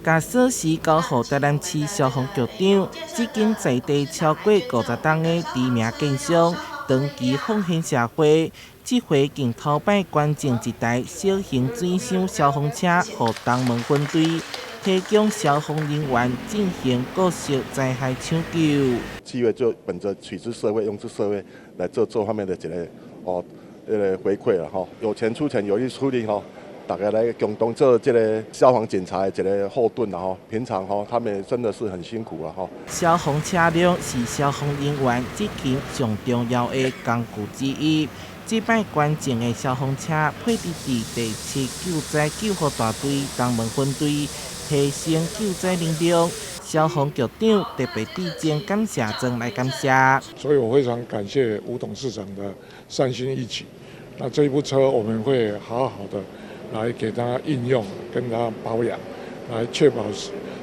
加锁匙交予台南市消防局长，至今在地超过50档的知名建商，长期奉献社会。这回竟头摆捐赠一台小型水箱消防车，予东门分队提供消防人员进行各式灾害抢救。7月就本着取之社会、用之社会来做方面的一个回馈了哈，有钱出钱，有力出力哈。大家来共同做这个消防警察的一个后盾啦哈，平常他们真的是很辛苦了哈。消防车辆是消防人员执勤上重要的工具之一。这摆捐赠的消防车配置伫第7救灾救护大队东门分队，提升救灾能量。消防局长特别致敬感谢状来感谢。所以我非常感谢吴董事长的善心义举。那这一部车我们会好好的来给它应用，跟它保养，来确保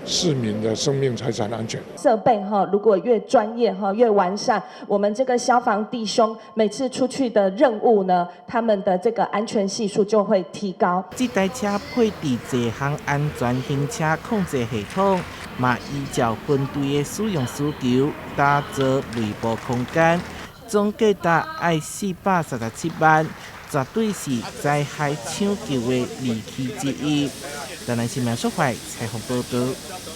市民的生命财产安全。设备如果越专业越完善，我们这个消防弟兄每次出去的任务呢，他们的这个安全系数就会提高。这台车配置多项安全行车控制系统，嘛依照分队的使用需求，打造内部空间，总价值爱437万，绝对是灾害抢救的利器之一。台南新闻社会采访报道。